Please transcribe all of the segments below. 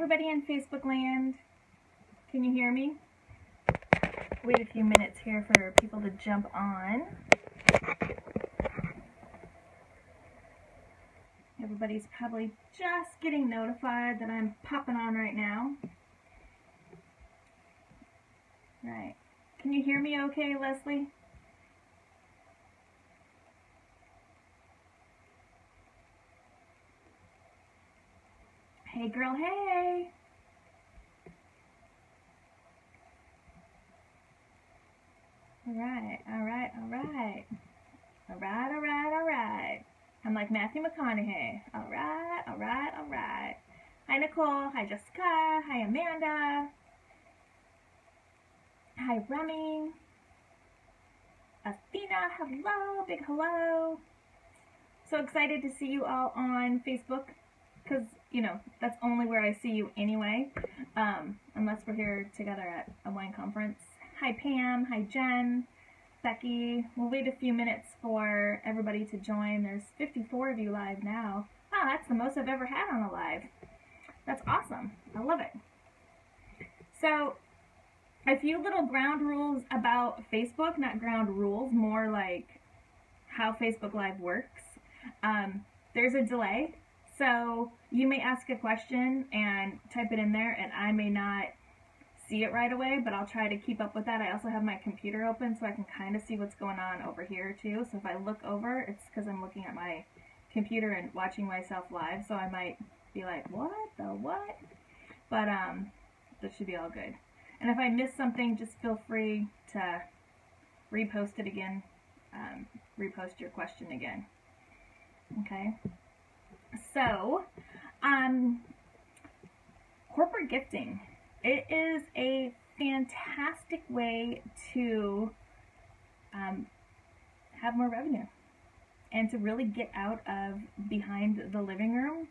everybody in Facebook land. Can you hear me? Wait a few minutes here for people to jump on. Everybody's probably just getting notified that I'm popping on right now. Right. Can you hear me okay, Leslie? Hey girl, hey! Alright, alright, alright. Alright, alright, alright. I'm like Matthew McConaughey. Alright, alright, alright. Hi Nicole, hi Jessica, hi Amanda. Hi Remy. Athena, hello, big hello. So excited to see you all on Facebook, because, you know, that's only where I see you anyway, unless we're here together at a wine conference. Hi Pam, hi Jen, Becky. We'll wait a few minutes for everybody to join. There's 54 of you live now. Wow, that's the most I've ever had on a live. That's awesome. I love it. So, a few little ground rules about Facebook, not ground rules, more like how Facebook Live works. There's a delay, so you may ask a question and type it in there, and I may not see it right away, but I'll try to keep up with that. I also have my computer open so I can kind of see what's going on over here too. So if I look over, it's because I'm looking at my computer and watching myself live, so I might be like, what the what? But that should be all good. And if I miss something, just feel free to repost it again, repost your question again. Okay? So, corporate gifting. It is a fantastic way to have more revenue and to really get out of behind the living room.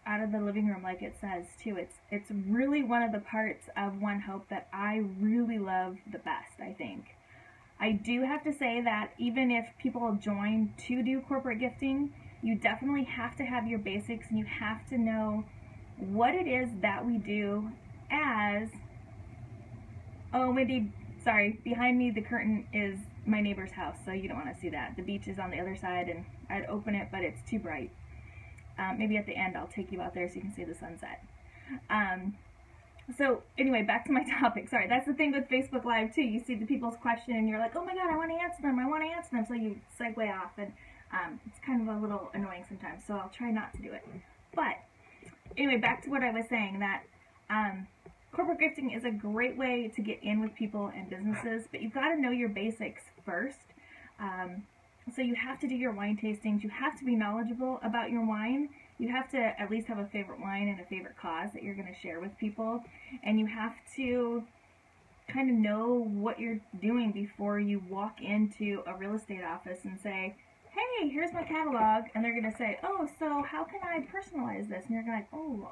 Out of the living room, like it says too. It's really one of the parts of One Hope that I really love the best, I think. I do have to say that even if people join to do corporate gifting, you definitely have to have your basics, and you have to know what it is that we do as, oh, maybe, sorry, behind me the curtain is my neighbor's house, so you don't want to see that. The beach is on the other side, and I'd open it, but it's too bright. Maybe at the end I'll take you out there so you can see the sunset. So anyway, back to my topic. Sorry, that's the thing with Facebook Live too. You see the people's question and you're like, oh my god, I want to answer them, so you segue off, and it's kind of a little annoying sometimes, so I'll try not to do it. But anyway, back to what I was saying, that corporate gifting is a great way to get in with people and businesses, but you've got to know your basics first. So you have to do your wine tastings, you have to be knowledgeable about your wine, you have to at least have a favorite wine and a favorite cause that you're going to share with people, and you have to kind of know what you're doing before you walk into a real estate office and say, hey, here's my catalog, and they're going to say, oh, so how can I personalize this? And you're going to be like, oh,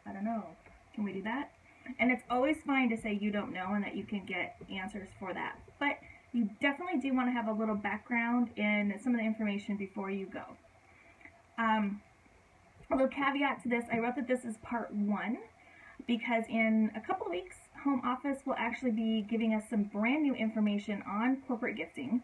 I don't know, can we do that? And it's always fine to say you don't know and that you can get answers for that, but you definitely do want to have a little background in some of the information before you go. A little caveat to this, I wrote that this is part 1 because in a couple of weeks, Home Office will actually be giving us some brand new information on corporate gifting.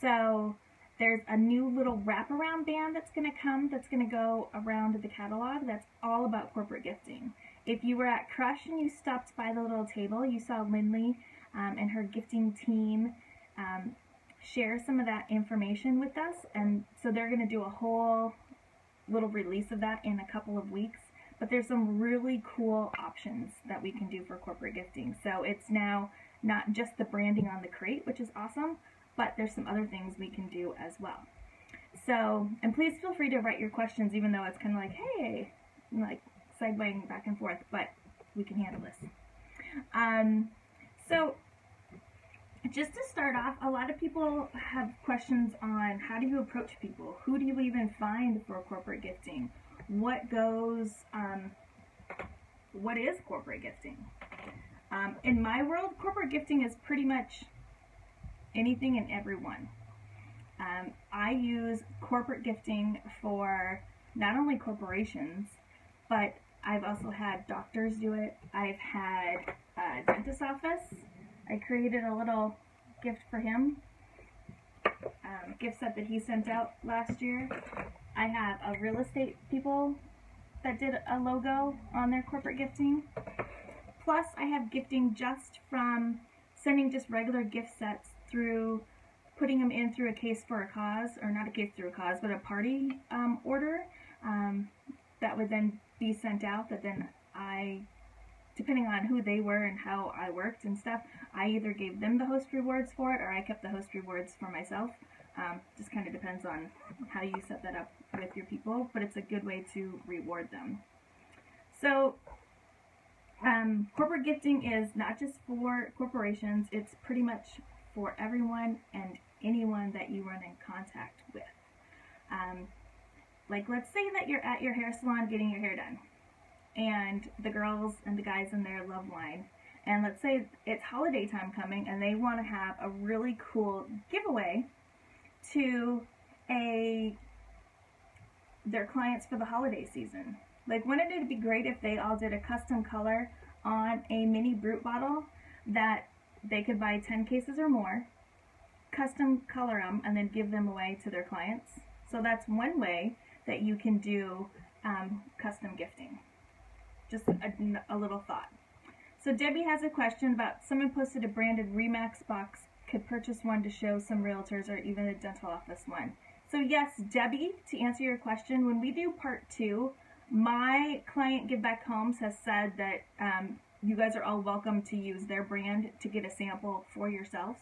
So there's a new little wraparound band that's going to come, that's going to go around the catalog, that's all about corporate gifting. If you were at Crush and you stopped by the little table, you saw Lindley and her gifting team share some of that information with us, and so they're going to do a whole little release of that in a couple of weeks. But there's some really cool options that we can do for corporate gifting. So it's now not just the branding on the crate, which is awesome, but there's some other things we can do as well. So, and please feel free to write your questions, even though it's kind of like, hey, like segueing back and forth, but we can handle this. So just to start off, a lot of people have questions on how do you approach people? Who do you even find for corporate gifting? What goes, what is corporate gifting? In my world, corporate gifting is pretty much anything and everyone. I use corporate gifting for not only corporations, but I've also had doctors do it. I've had a dentist's office. I created a little gift for him, gift set that he sent out last year. I have a real estate people that did a logo on their corporate gifting. Plus, I have gifting just from sending just regular gift sets through putting them in through a case for a cause, or not a case through a cause, but a party order that would then be sent out, that then I, depending on who they were and how I worked and stuff, I either gave them the host rewards for it or I kept the host rewards for myself. Just kind of depends on how you set that up with your people, but it's a good way to reward them. So corporate gifting is not just for corporations, it's pretty much for everyone and anyone that you run in contact with. Like, let's say that you're at your hair salon getting your hair done, and the girls and the guys in there love wine, and let's say it's holiday time coming and they want to have a really cool giveaway to their clients for the holiday season. Like, wouldn't it be great if they all did a custom color on a mini Brut bottle that they could buy 10 cases or more, custom color them, and then give them away to their clients? So that's one way that you can do custom gifting. Just a little thought. So Debbie has a question about someone posted a branded Remax box, could purchase one to show some realtors or even a dental office one. So yes, Debbie, to answer your question, when we do part 2, my client Give Back Homes has said that you guys are all welcome to use their brand to get a sample for yourselves.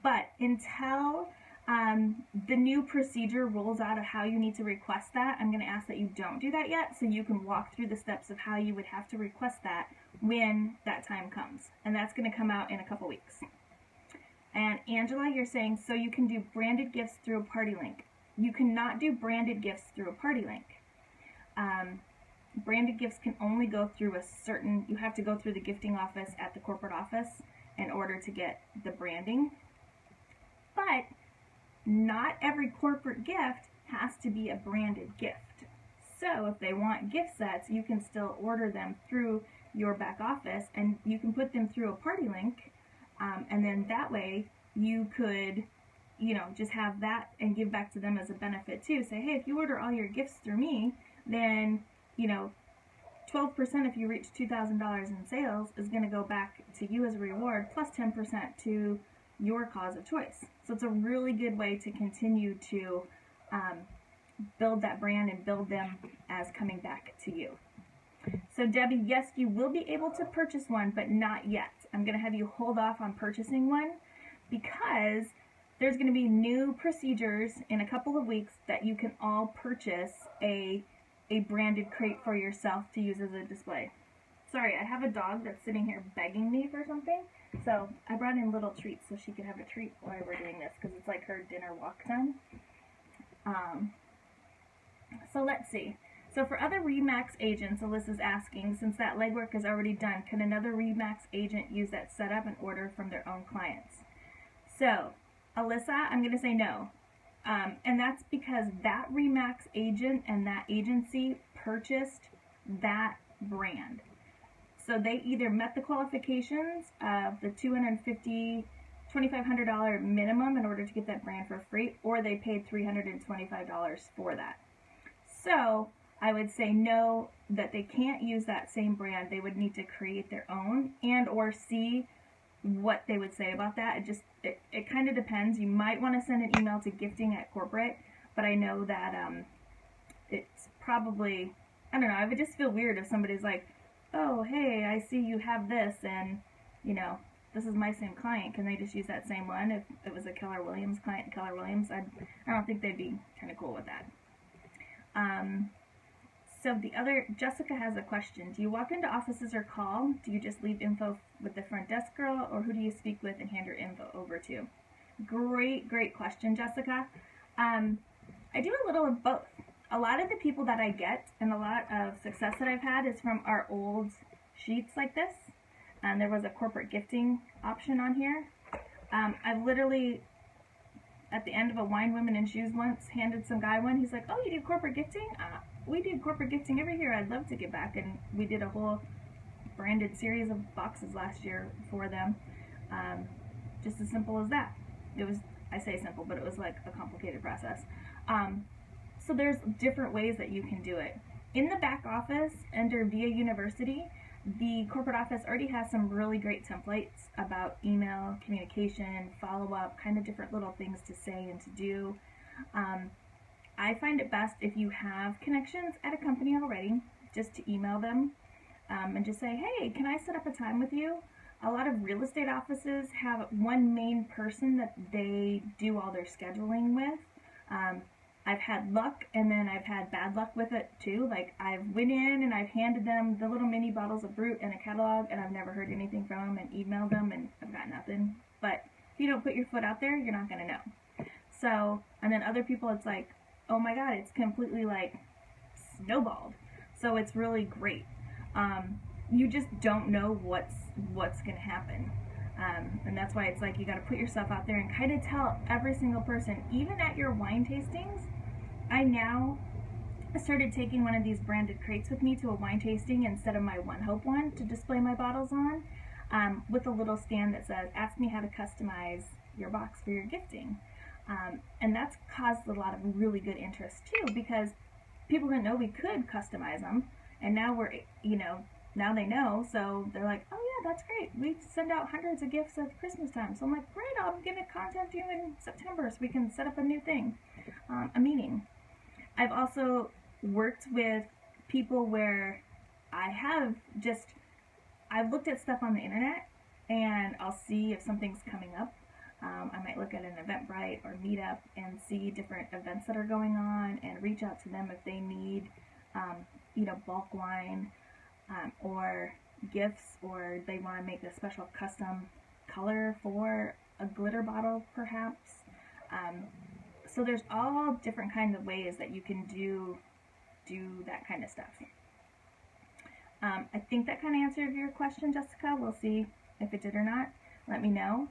But until the new procedure rolls out of how you need to request that, I'm going to ask that you don't do that yet, so you can walk through the steps of how you would have to request that when that time comes. And that's going to come out in a couple weeks. And Angela, you're saying, so you can do branded gifts through a party link. You cannot do branded gifts through a party link. Branded gifts can only go through you have to go through the gifting office at the corporate office in order to get the branding. But not every corporate gift has to be a branded gift. So if they want gift sets, you can still order them through your back office, and you can put them through a party link, and then that way you could, just have that and give back to them as a benefit too. Say, hey, if you order all your gifts through me, then 12% if you reach $2,000 in sales is going to go back to you as a reward, plus 10% to your cause of choice. So it's a really good way to continue to build that brand and build them as coming back to you. So Debbie, yes, you will be able to purchase one, but not yet. I'm going to have you hold off on purchasing one because there's going to be new procedures in a couple of weeks that you can all purchase a branded crate for yourself to use as a display. Sorry, I have a dog that's sitting here begging me for something, so I brought in little treats so she could have a treat while we're doing this, because it's like her dinner walk time. So let's see. So for other RE/MAX agents, Alyssa's asking, since that legwork is already done, can another RE/MAX agent use that setup and order from their own clients? So, Alyssa, I'm going to say no. And that's because that RE/MAX agent and that agency purchased that brand. So they either met the qualifications of the $2,500 minimum in order to get that brand for free, or they paid $325 for that. So I would say no, that they can't use that same brand. They would need to create their own and or see what they would say about that. It kind of depends. You might want to send an email to gifting@corporate, but I know that it's probably, I don't know, I would just feel weird if somebody's like, oh, hey, I see you have this, and, this is my same client. Can they just use that same one? If it was a Keller Williams client, Keller Williams, I don't think they'd be kind of cool with that. So Jessica has a question. Do you walk into offices or call? Do you just leave info with the front desk girl, or who do you speak with and hand your info over to? Great question, Jessica. I do a little of both. A lot of the people that I get and a lot of success that I've had is from our old sheets like this. There was a corporate gifting option on here. I've literally, at the end of a Wine, Women, and Shoes once, handed some guy one. He's like, oh, you do corporate gifting? we do corporate gifting every year. I'd love to get back. And we did a whole branded series of boxes last year for them. Just as simple as that. It was, I say simple, but it was like a complicated process. So there's different ways that you can do it. In the back office, under VIA University, the corporate office already has some really great templates about email, communication, follow-up, kind of different little things to say and to do. I find it best if you have connections at a company already, just to email them and just say, hey, can I set up a time with you? A lot of real estate offices have one main person that they do all their scheduling with. I've had luck, and then I've had bad luck with it too. Like, I've went in and I've handed them the little mini bottles of Brut and a catalog, and I've never heard anything from them, and emailed them, and I've got nothing. But if you don't put your foot out there, you're not going to know. So, and then other people, it's like, oh my God, it's completely like snowballed. So it's really great. You just don't know what's going to happen. And that's why it's like you got to put yourself out there and kind of tell every single person, even at your wine tastings. I now started taking one of these branded crates with me to a wine tasting instead of my One Hope one to display my bottles on, with a little stand that says, ask me how to customize your box for your gifting. And that's caused a lot of really good interest too, because people didn't know we could customize them, and now we're, now they know, so they're like, oh yeah, that's great. We send out hundreds of gifts at Christmas time. So I'm like, great, I'm going to contact you in September so we can set up a new thing, a meeting. I've also worked with people where I've looked at stuff on the internet, and I'll see if something's coming up. I might look at an Eventbrite or Meetup and see different events that are going on and reach out to them if they need, bulk wine, or gifts, or they want to make a special custom color for a glitter bottle, perhaps. So there's all different kinds of ways that you can do that kind of stuff. I think that kind of answered your question, Jessica. We'll see if it did or not. Let me know.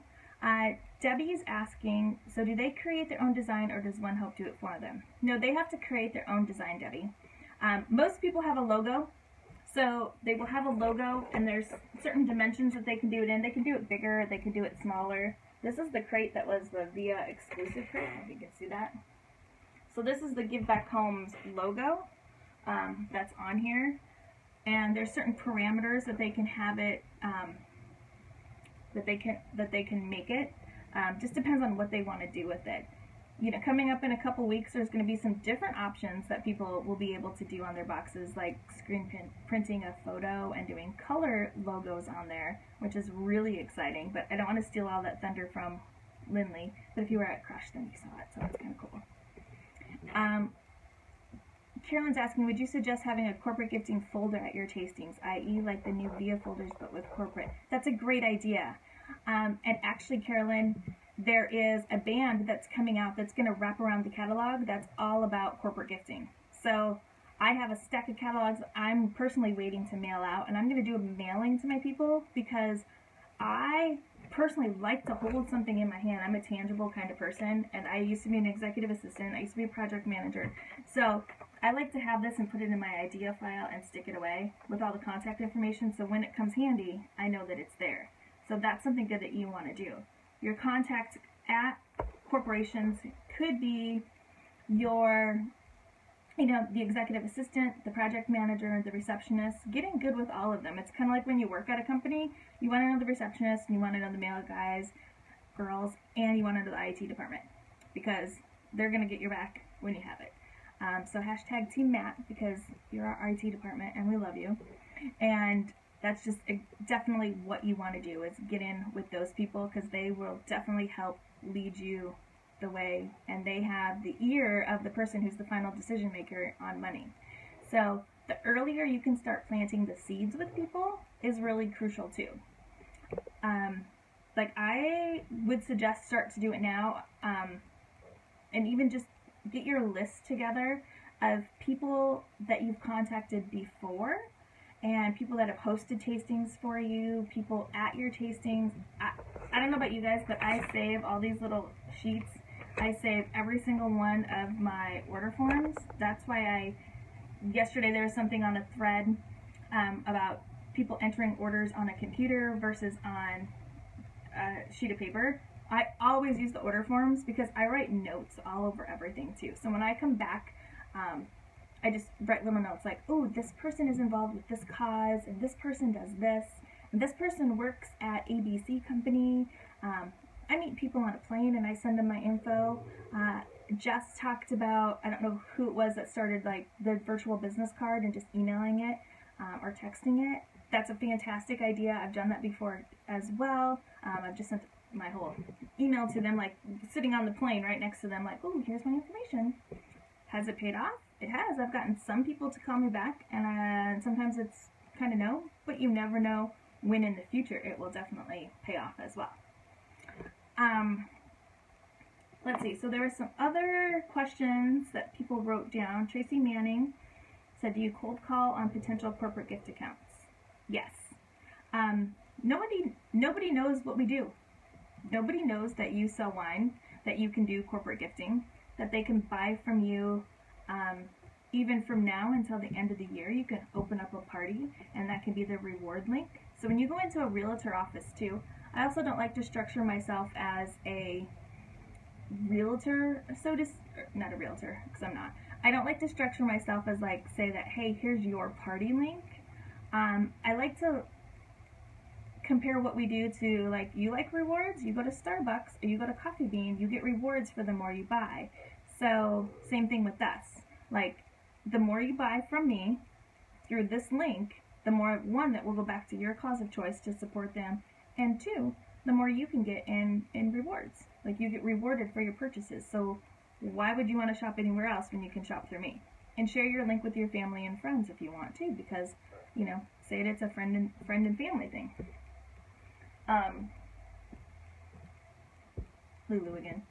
Debbie is asking, so do they create their own design, or does One Hope do it for them? No, they have to create their own design, Debbie. Most people have a logo. So they will have a logo, and there's certain dimensions that they can do it in. They can do it bigger, they can do it smaller. This is the crate that was the VIA exclusive crate, if you can see that. So this is the Give Back Homes logo that's on here. And there's certain parameters that they can have it, that they can make it. Just depends on what they want to do with it. Coming up in a couple weeks, there's going to be some different options that people will be able to do on their boxes, like printing a photo and doing color logos on there, which is really exciting. But I don't want to steal all that thunder from Lindley. But if you were at Crush, then you saw it, so it's kind of cool. Carolyn's asking, would you suggest having a corporate gifting folder at your tastings, i.e. like the new VIA folders but with corporate? That's a great idea. And actually, Carolyn, there is a band that's coming out that's going to wrap around the catalog that's all about corporate gifting. So I have a stack of catalogs I'm personally waiting to mail out, and I'm going to do a mailing to my people because I personally like to hold something in my hand. I'm a tangible kind of person, and I used to be an executive assistant. I used to be a project manager. So I like to have this and put it in my idea file and stick it away with all the contact information, so when it comes handy, I know that it's there. So that's something good that you want to do. Your contact at corporations could be your, the executive assistant, the project manager, the receptionist. Getting good with all of them. It's kind of like when you work at a company, you want to know the receptionist, and you want to know the mail guys, girls, and you want to know the IT department, because they're going to get your back when you have it. So hashtag Team Matt, because you're our IT department, and we love you. And that's just definitely what you want to do, is get in with those people, because they will definitely help lead you the way, and they have the ear of the person who's the final decision maker on money. So the earlier you can start planting the seeds with people is really crucial too. Like I would suggest start to do it now, and even just get your list together of people that you've contacted before, and people that have hosted tastings for you, people at your tastings. I don't know about you guys, but I save all these little sheets. I save every single one of my order forms. That's why yesterday there was something on a thread about people entering orders on a computer versus on a sheet of paper. I always use the order forms because I write notes all over everything too. So when I come back, I just write little notes like, oh, this person is involved with this cause, and this person does this, and this person works at ABC company. I meet people on a plane and I send them my info. Jess talked about, I don't know who it was that started like the virtual business card and just emailing it or texting it. That's a fantastic idea. I've done that before as well. I've just sent my whole email to them, like sitting on the plane right next to them, like, oh, here's my information. Has it paid off? It has. I've gotten some people to call me back, and sometimes it's kind of no, but you never know when in the future it will definitely pay off as well. Let's see. So there were some other questions that people wrote down. Tracy Manning said, do you cold call on potential corporate gift accounts? Yes. Nobody knows what we do. Nobody knows that you sell wine, that you can do corporate gifting, that they can buy from you even from now until the end of the year. You can open up a party, and that can be the reward link. So when you go into a realtor office too, I also don't like to structure myself as a realtor, not a realtor, because I'm not. I don't like to structure myself as like, say that, hey, here's your party link. I like to compare what we do to, like, you like rewards, you go to Starbucks, or you go to Coffee Bean, you get rewards for the more you buy. So same thing with us. Like, the more you buy from me through this link, the more, one, that will go back to your cause of choice to support them, and two, the more you can get in rewards. Like, you get rewarded for your purchases. So why would you want to shop anywhere else when you can shop through me? And share your link with your family and friends if you want to, because, you know, say it's a friend and family thing. Lulu again.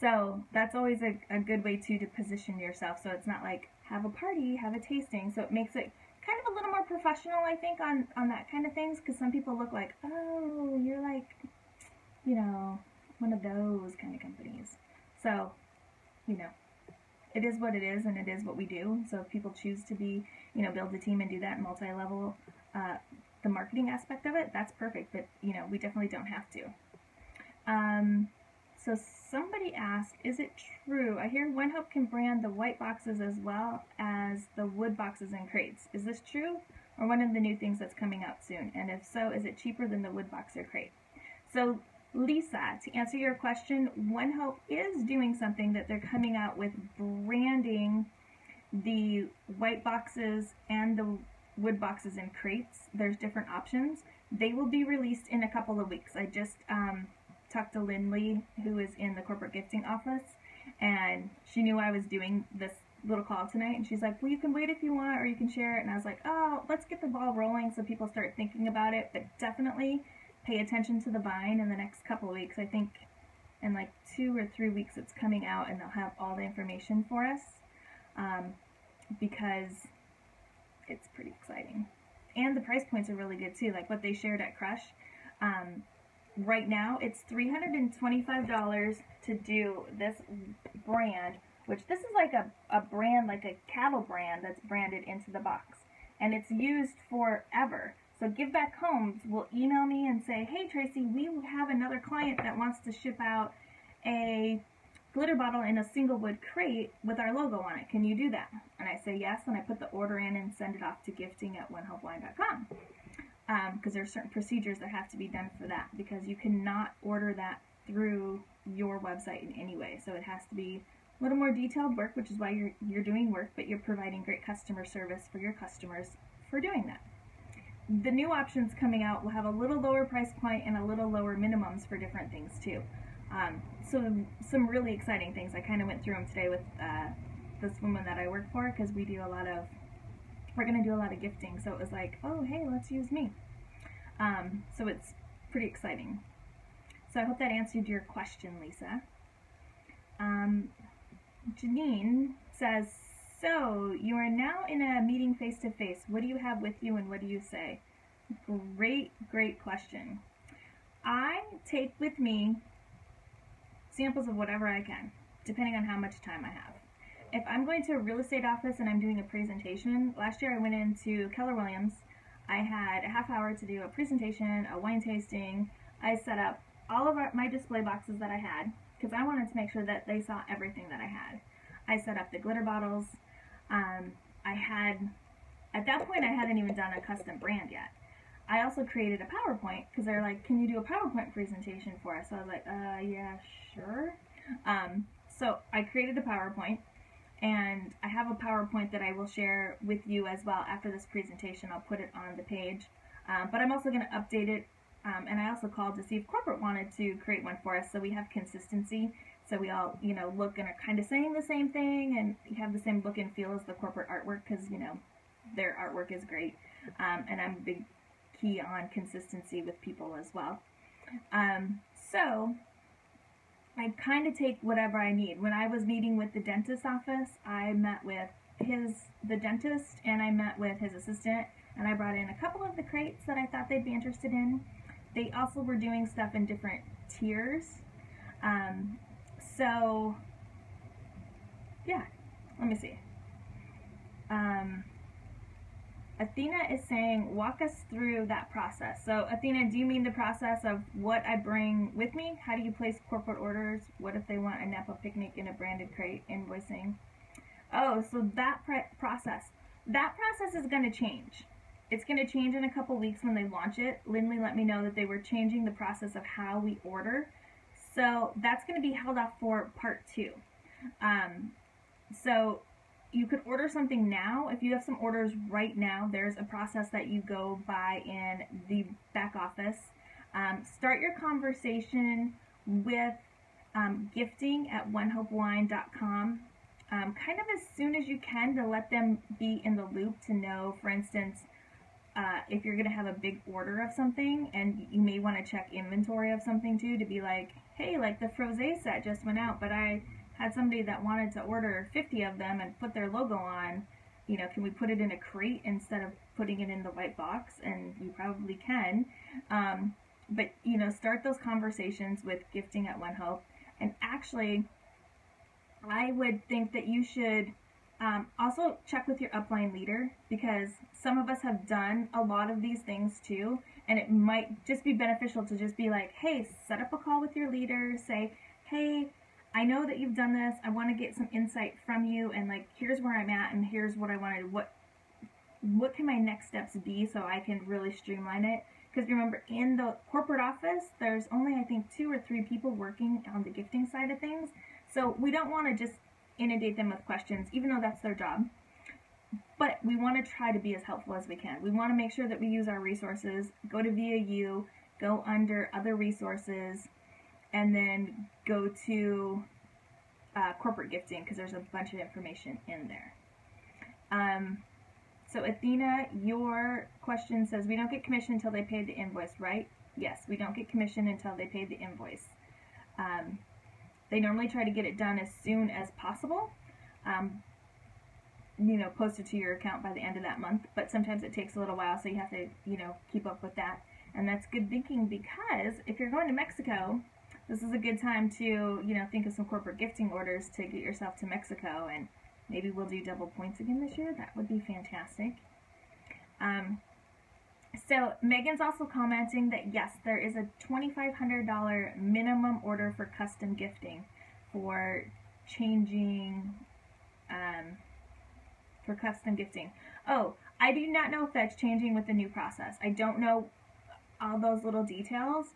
So that's always a good way to position yourself. So it's not like, have a party, have a tasting. So it makes it kind of a little more professional, I think, on that kind of things, because some people look like, oh, you're like, you know, one of those kind of companies. So, you know, it is what it is, and it is what we do. So if people choose to be, you know, build a team and do that multi-level, the marketing aspect of it, that's perfect. But, you know, we definitely don't have to. So somebody asked, is it true? I hear OneHope can brand the white boxes as well as the wood boxes and crates. Is this true, or one of the new things that's coming out soon? And if so, is it cheaper than the wood box or crate? So Lisa, to answer your question, OneHope is doing something that they're coming out with, branding the white boxes and the wood boxes and crates. There's different options. They will be released in a couple of weeks. I just talked to Lindley, who is in the corporate gifting office, and she knew I was doing this little call tonight, and she's like, well, you can wait if you want, or you can share it. And I was like, oh, let's get the ball rolling so people start thinking about it. But definitely pay attention to the vine in the next couple of weeks. I think in like 2 or 3 weeks it's coming out, and they'll have all the information for us, because it's pretty exciting. And the price points are really good too, like what they shared at Crush. Right now it's $325 to do this brand, which this is like a brand, like a cattle brand that's branded into the box, and it's used forever. So Give Back Homes will email me and say, hey Tracy, we have another client that wants to ship out a glitter bottle in a single wood crate with our logo on it. Can you do that? And I say yes, and I put the order in and send it off to gifting@onehopewine.com. Because there are certain procedures that have to be done for that, because you cannot order that through your website in any way. So it has to be a little more detailed work, which is why you're doing work, but you're providing great customer service for your customers for doing that. The new options coming out will have a little lower price point and a little lower minimums for different things too. So some really exciting things. I kind of went through them today with this woman that I work for, because we're going to do a lot of gifting. So it was like, oh, hey, let's use me. So it's pretty exciting. So I hope that answered your question, Lisa. Janine says, so you are now in a meeting face-to-face. What do you have with you and what do you say? Great question. I take with me samples of whatever I can, depending on how much time I have. if I'm going to a real estate office and I'm doing a presentation, last year I went into Keller Williams. I had a half hour to do a presentation, a wine tasting. I set up all of my display boxes that I had because I wanted to make sure that they saw everything that I had. I set up the glitter bottles. At that point, I hadn't even done a custom brand yet. I also created a PowerPoint because they're like, can you do a PowerPoint presentation for us? So I was like, yeah, sure. So I created a PowerPoint, and I have a PowerPoint that I will share with you as well after this presentation. I'll put it on the page, but I'm also going to update it, and I also called to see if corporate wanted to create one for us so we have consistency, so we all, look and are kind of saying the same thing and have the same look and feel as the corporate artwork because, their artwork is great, and I'm a big key on consistency with people as well. So I kind of take whatever I need. When I was meeting with the dentist's office, I met with the dentist and I met with his assistant, and I brought in a couple of the crates that I thought they'd be interested in. They also were doing stuff in different tiers. So yeah, let me see. Athena is saying, walk us through that process. So Athena, do you mean the process of what I bring with me? How do you place corporate orders? What if they want a Napa picnic in a branded crate, invoicing? Oh, so that process is going to change. It's going to change in a couple weeks when they launch it. Lindley let me know that they were changing the process of how we order. So that's going to be held off for part 2. So you could order something now. If you have some orders right now, there's a process that you go by in the back office. Start your conversation with gifting at onehopewine.com kind of as soon as you can to let them be in the loop to know, for instance, if you're going to have a big order of something, and you may want to check inventory of something too, to be like, hey, like the Frosé set just went out, but I had somebody that wanted to order 50 of them and put their logo on, can we put it in a crate instead of putting it in the white box? And you probably can. But, start those conversations with gifting at One Hope. And actually, I would think that you should also check with your upline leader, because some of us have done a lot of these things too, and it might just be beneficial to just be like, hey, set up a call with your leader, say, hey, I know that you've done this. I want to get some insight from you, and like, here's where I'm at, and here's what I want to do. What can my next steps be so I can really streamline it? Because remember, in the corporate office, there's only, I think, 2 or 3 people working on the gifting side of things. So we don't want to just inundate them with questions, even though that's their job. But we want to try to be as helpful as we can. We want to make sure that we use our resources. Go to VAU, go under other resources, and then go to corporate gifting, because there's a bunch of information in there. So Athena, your question says, we don't get commission until they pay the invoice, right? Yes, we don't get commission until they pay the invoice. They normally try to get it done as soon as possible. Post it to your account by the end of that month, but sometimes it takes a little while, so you have to, keep up with that. And that's good thinking, because if you're going to Mexico, this is a good time to, think of some corporate gifting orders to get yourself to Mexico, and maybe we'll do double points again this year. That would be fantastic. So Megan's also commenting that yes, there is a $2,500 minimum order for custom gifting for changing, for custom gifting. Oh, I do not know if that's changing with the new process. I don't know all those little details.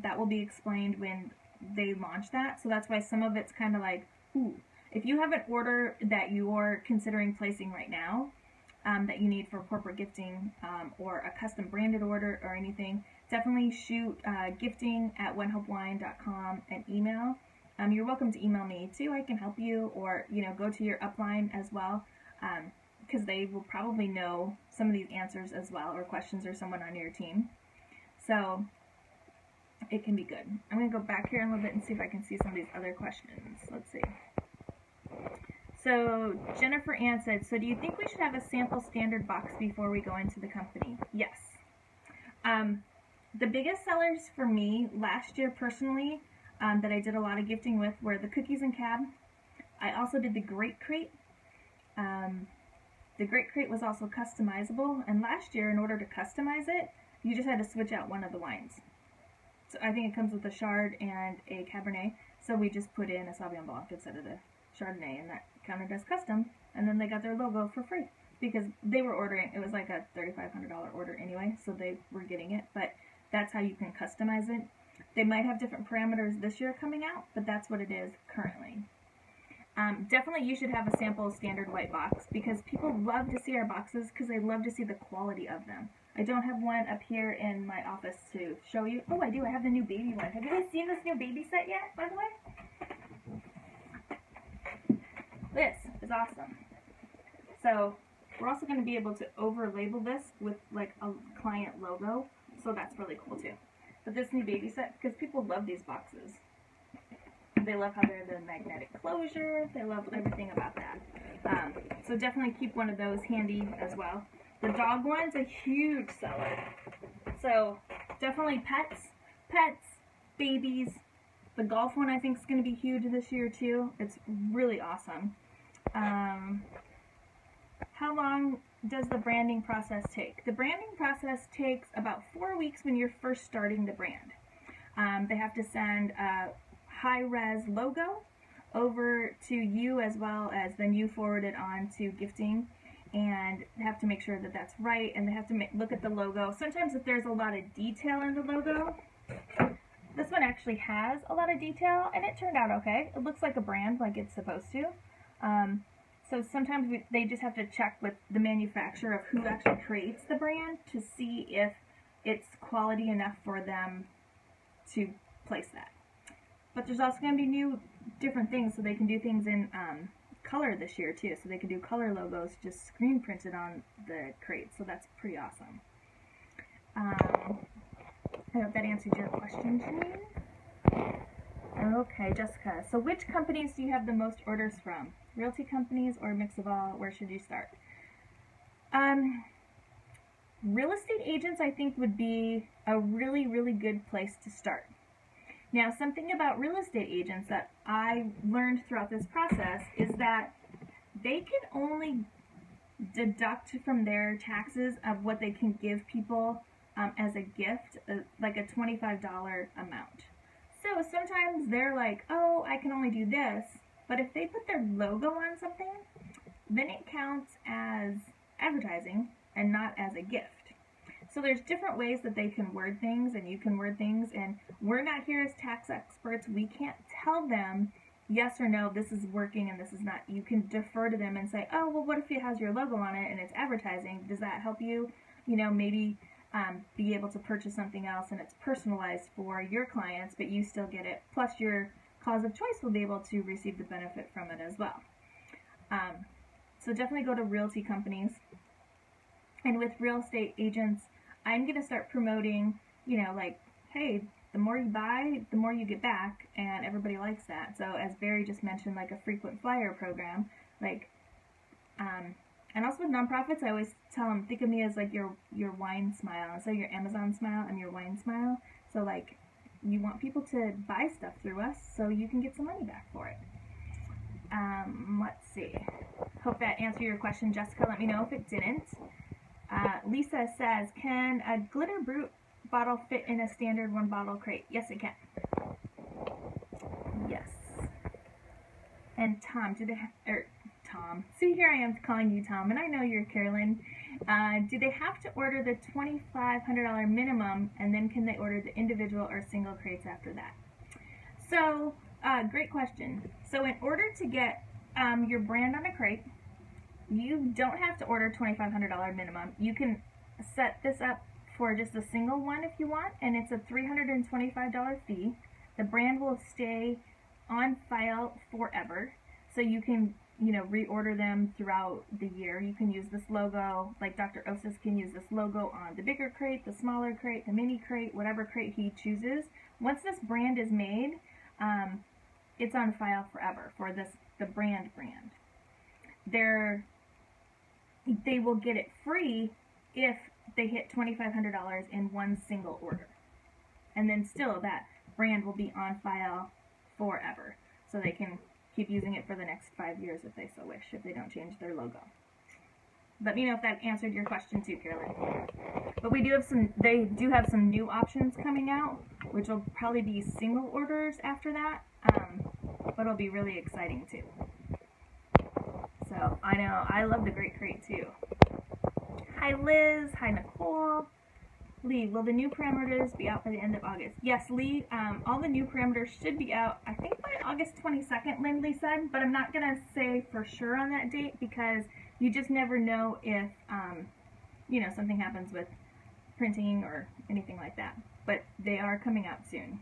That will be explained when they launch that. So that's why some of it's kind of like, ooh. If you have an order that you're considering placing right now, that you need for corporate gifting, or a custom branded order or anything, definitely shoot gifting at onehopewine.com an email. You're welcome to email me too. I can help you, or go to your upline as well, because they will probably know some of these answers as well, or questions, or someone on your team. So it can be good. I'm going to go back here a little bit and see if I can see some of these other questions. Let's see. So Jennifer Ann said, so do you think we should have a sample standard box before we go into the company? Yes. The biggest sellers for me last year personally, that I did a lot of gifting with, were the cookies and cab, I also did the Great Crate. The Great Crate was also customizable, and last year, in order to customize it, you just had to switch out one of the wines. So I think it comes with a Chard and a Cabernet, so we just put in a Sauvignon Blanc instead of the Chardonnay, and that counted as custom, and then they got their logo for free, because they were ordering, it was like a $3,500 order anyway, so they were getting it, but that's how you can customize it. They might have different parameters this year coming out, but that's what it is currently. Definitely you should have a sample standard white box, because people love to see our boxes because they love to see the quality of them. I don't have one up here in my office to show you. Oh, I do. I have the new baby one. Have you guys seen this new baby set yet, by the way? This is awesome. So we're also going to be able to over-label this with like a client logo, so that's really cool too. But this new baby set, because people love these boxes. They love how they're the magnetic closure. They love everything about that. So definitely keep one of those handy as well. The dog one's a huge seller. So definitely pets, babies. The golf one I think is going to be huge this year too. It's really awesome. How long does the branding process take? The branding process takes about 4 weeks when you're first starting the brand. They have to send a high-res logo over to you, as well as then you forward it on to gifting, and they have to make sure that that's right, and they have to look at the logo. Sometimes if there's a lot of detail in the logo, this one actually has a lot of detail, and it turned out okay. It looks like a brand, like it's supposed to. So sometimes they just have to check with the manufacturer of who actually creates the brand to see if it's quality enough for them to place that. But there's also going to be new different things, so they can do things in color this year too. So they can do color logos just screen printed on the crate. So that's pretty awesome. I hope that answered your question, Janine. Okay, Jessica. So which companies do you have the most orders from? Realty companies or a mix of all? Where should you start? Real estate agents, I think, would be a really, really good place to start. Now, something about real estate agents that I learned throughout this process is that they can only deduct from their taxes of what they can give people as a gift, like a $25 amount. So sometimes they're like, oh, I can only do this, but if they put their logo on something, then it counts as advertising and not as a gift. So there's different ways that they can word things, and you can word things, and we're not here as tax experts. We can't tell them yes or no, this is working and this is not. You can defer to them and say, oh, well, what if it has your logo on it and it's advertising? Does that help you, maybe be able to purchase something else and it's personalized for your clients, but you still get it. Plus your cause of choice will be able to receive the benefit from it as well. So definitely go to realty companies. And with real estate agents, I'm going to start promoting, like, hey, the more you buy, the more you get back, and everybody likes that. So as Barry just mentioned, like a frequent flyer program, like, and also with nonprofits, I always tell them, think of me as like your wine smile. So your Amazon smile, I'm your wine smile. So like, you want people to buy stuff through us so you can get some money back for it. Let's see. Hope that answered your question, Jessica. Let me know if it didn't. Lisa says, can a Glitter Brut bottle fit in a standard 1-bottle crate? Yes, it can. Yes. And Tom, Tom. See, here I am calling you Tom, and I know you're Carolyn. Do they have to order the $2,500 minimum, and then can they order the individual or single crates after that? So, great question. So in order to get your brand on a crate, you don't have to order $2,500 minimum. You can set this up for just a single one if you want, and it's a $325 fee. The brand will stay on file forever, so you can, reorder them throughout the year. You can use this logo, like Dr. Osis can use this logo on the bigger crate, the smaller crate, the mini crate, whatever crate he chooses. Once this brand is made, it's on file forever for the brand. They will get it free if they hit $2,500 in one single order. And then still that brand will be on file forever. So they can keep using it for the next 5 years if they so wish, if they don't change their logo. Let me know if that answered your question too, Carolyn. But they do have some new options coming out, which will probably be single orders after that, but it'll be really exciting too. So, I know, I love the Great Crate too. Hi Liz, hi Nicole. Lee, will the new parameters be out by the end of August? Yes, Lee, all the new parameters should be out, I think by August 22nd, Lindley said, but I'm not going to say for sure on that date because you just never know if, you know, something happens with printing or anything like that. But they are coming out soon.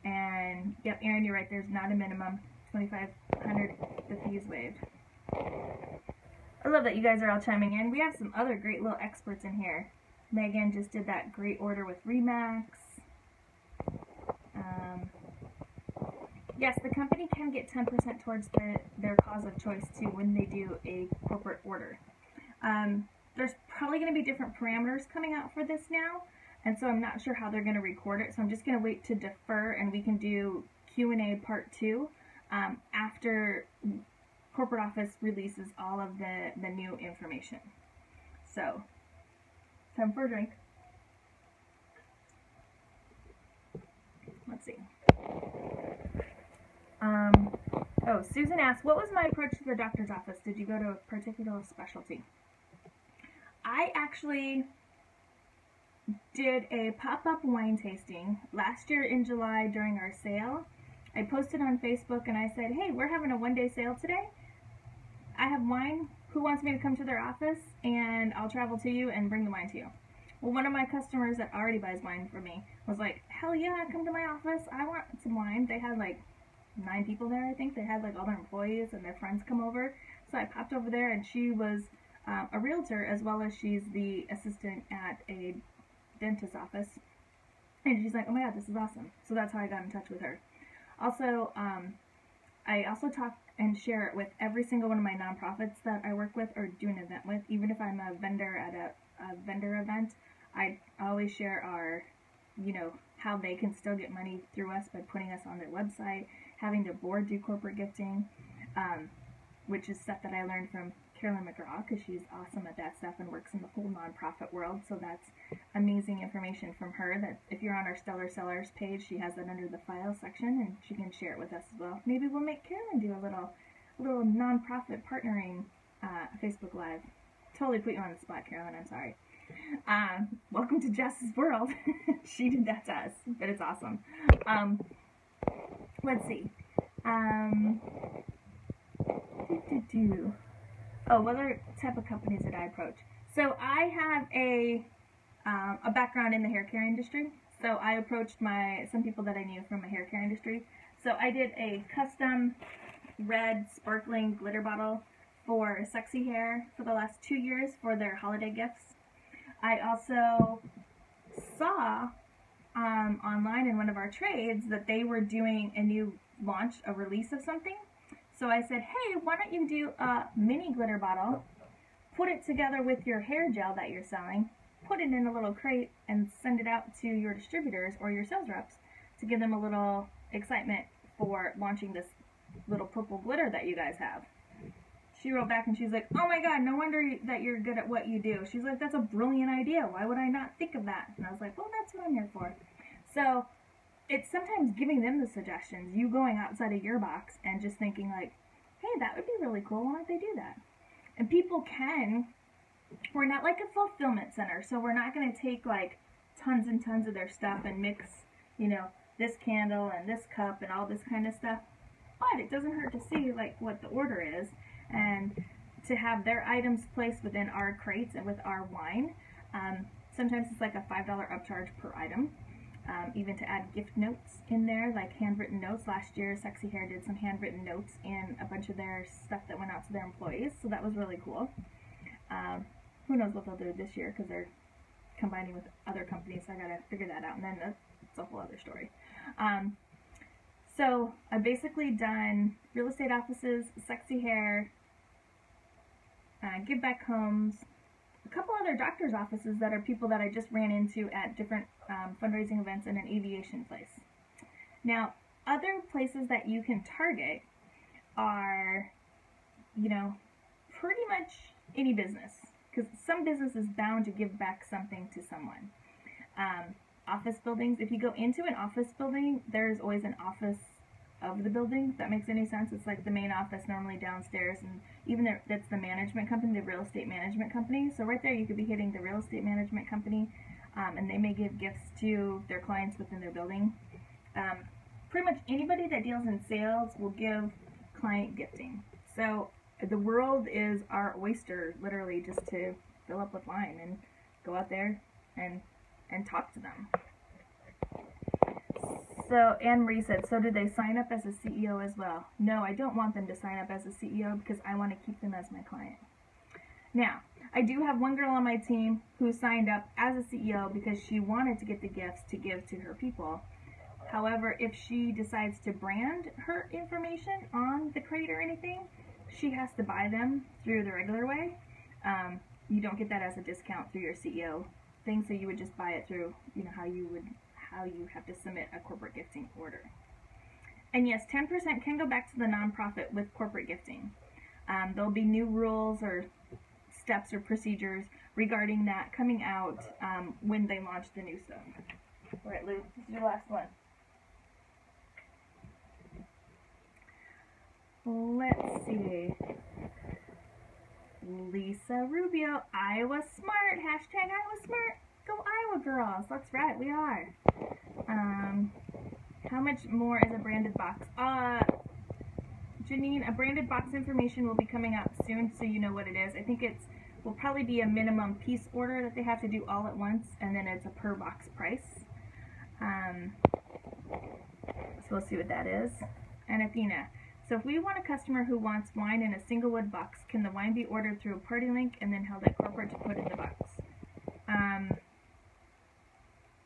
And, yep, Erin, you're right, there's not a minimum. 2,500, the fees waived. I love that you guys are all chiming in. We have some other great little experts in here. Megan just did that great order with Remax. Yes, the company can get 10% towards their cause of choice too when they do a corporate order. There's probably going to be different parameters coming out for this now, and so I'm not sure how they're going to record it, so I'm just going to wait to defer and we can do Q&A part 2 after corporate office releases all of the new information. So, time for a drink. Let's see. Oh, Susan asked, what was my approach to the doctor's office? Did you go to a particular specialty? I actually did a pop-up wine tasting last year in July during our sale. I posted on Facebook and I said, hey, we're having a one-day sale today. I have wine. Who wants me to come to their office? And I'll travel to you and bring the wine to you. Well, one of my customers that already buys wine from me was like, hell yeah, come to my office. I want some wine. They had like 9 people there, I think. They had like all their employees and their friends come over. So I popped over there and she was a realtor as well as she's the assistant at a dentist's office. And she's like, oh my god, this is awesome. So that's how I got in touch with her. Also, I also talk and share it with every single one of my nonprofits that I work with or do an event with. Even if I'm a vendor at a vendor event, I always share our, you know, how they can still get money through us by putting us on their website, having their board do corporate gifting, which is stuff that I learned from Carolyn McGraw because she's awesome at that stuff and works in the whole nonprofit world. So that's amazing information from her that if you're on our Stellar Sellers page, she has that under the file section and she can share it with us as well. Maybe we'll make Carolyn do a little nonprofit partnering Facebook Live. Totally put you on the spot, Carolyn, I'm sorry. Welcome to Jess's world. She did that to us, but it's awesome. Let's see. Oh, what other type of companies did I approach? So I have a background in the hair care industry. So I approached some people that I knew from the hair care industry. So I did a custom red sparkling glitter bottle for Sexy Hair for the last 2 years for their holiday gifts. I also saw online in one of our trades that they were doing a new launch, a release of something. So I said, hey, why don't you do a mini glitter bottle, put it together with your hair gel that you're selling, put it in a little crate, and send it out to your distributors or your sales reps to give them a little excitement for launching this little purple glitter that you guys have. She wrote back and she's like, oh my god, no wonder that you're good at what you do. She's like, that's a brilliant idea. Why would I not think of that? And I was like, well, that's what I'm here for. So it's sometimes giving them the suggestions, you going outside of your box and just thinking like, hey, that would be really cool. Why don't they do that? And people can. We're not like a fulfillment center, so we're not going to take like tons and tons of their stuff and mix, you know, this candle and this cup and all this kind of stuff. But it doesn't hurt to see like what the order is and to have their items placed within our crates and with our wine. Sometimes it's like a $5 upcharge per item. Even to add gift notes in there, like handwritten notes. Last year, Sexy Hair did some handwritten notes in a bunch of their stuff that went out to their employees, so that was really cool. Who knows what they'll do this year because they're combining with other companies, so I gotta figure that out, and then that's a whole other story. So I've basically done real estate offices, Sexy Hair, Give Back Homes, a couple other doctor's offices that are people that I just ran into at different fundraising events and an aviation place. Now, other places that you can target are, you know, pretty much any business, because some business is bound to give back something to someone. Office buildings, if you go into an office building, there's always an office of the building, if that makes any sense. It's like the main office normally downstairs, and even that's the management company, the real estate management company. So right there you could be hitting the real estate management company, and they may give gifts to their clients within their building. Pretty much anybody that deals in sales will give client gifting. So the world is our oyster, literally, just to fill up with wine and go out there and talk to them. So Anne Marie said, so do they sign up as a CEO as well? No, I don't want them to sign up as a CEO because I want to keep them as my client. Now, I do have one girl on my team who signed up as a CEO because she wanted to get the gifts to give to her people. However, if she decides to brand her information on the crate or anything, she has to buy them through the regular way. You don't get that as a discount through your CEO thing, so you would just buy it through, you know, how you have to submit a corporate gifting order. And yes, 10% can go back to the nonprofit with corporate gifting. There'll be new rules or steps or procedures regarding that coming out when they launch the new stuff. All right, Lou, this is your last one. Let's see. Lisa Rubio, Iowa Smart, hashtag Iowa Smart. Go Iowa girls. That's right, we are. How much more is a branded box? Janine, a branded box information will be coming out soon, so you know what it is. I think will probably be a minimum piece order that they have to do all at once, and then it's a per box price. So we'll see what that is. And Athena, so if we want a customer who wants wine in a single wood box, can the wine be ordered through a party link and then held at corporate to put in the box?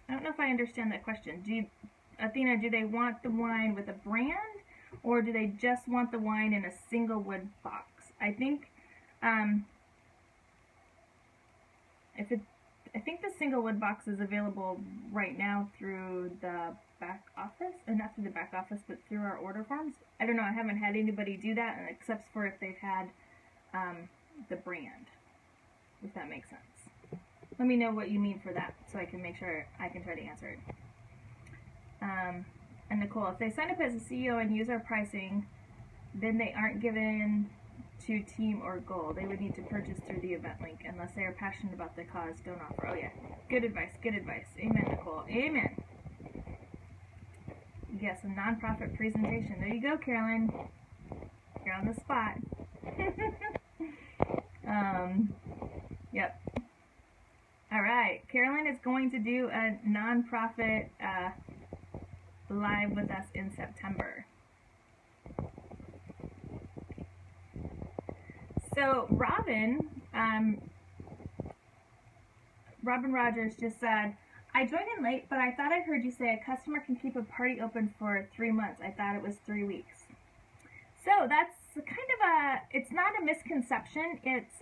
I don't know if I understand that question. Athena, do they want the wine with a brand, or do they just want the wine in a single wood box? I think I think the single wood box is available right now through the back office, and not through the back office, but through our order forms. I don't know, I haven't had anybody do that, except for if they've had the brand, if that makes sense. Let me know what you mean for that, so I can make sure I can try to answer it. And Nicole, if they sign up as a CEO and use our pricing, then they aren't given to team or goal. They would need to purchase through the event link unless they are passionate about the cause. Don't offer. Oh yeah, good advice, good advice. Amen, Nicole. Amen. Yes, a nonprofit presentation. There you go, Carolyn. You're on the spot. Yep. All right, Carolyn is going to do a nonprofit live with us in September. So Robin Rogers just said, I joined in late, but I thought I heard you say a customer can keep a party open for 3 months. I thought it was 3 weeks. So that's kind of it's not a misconception. It's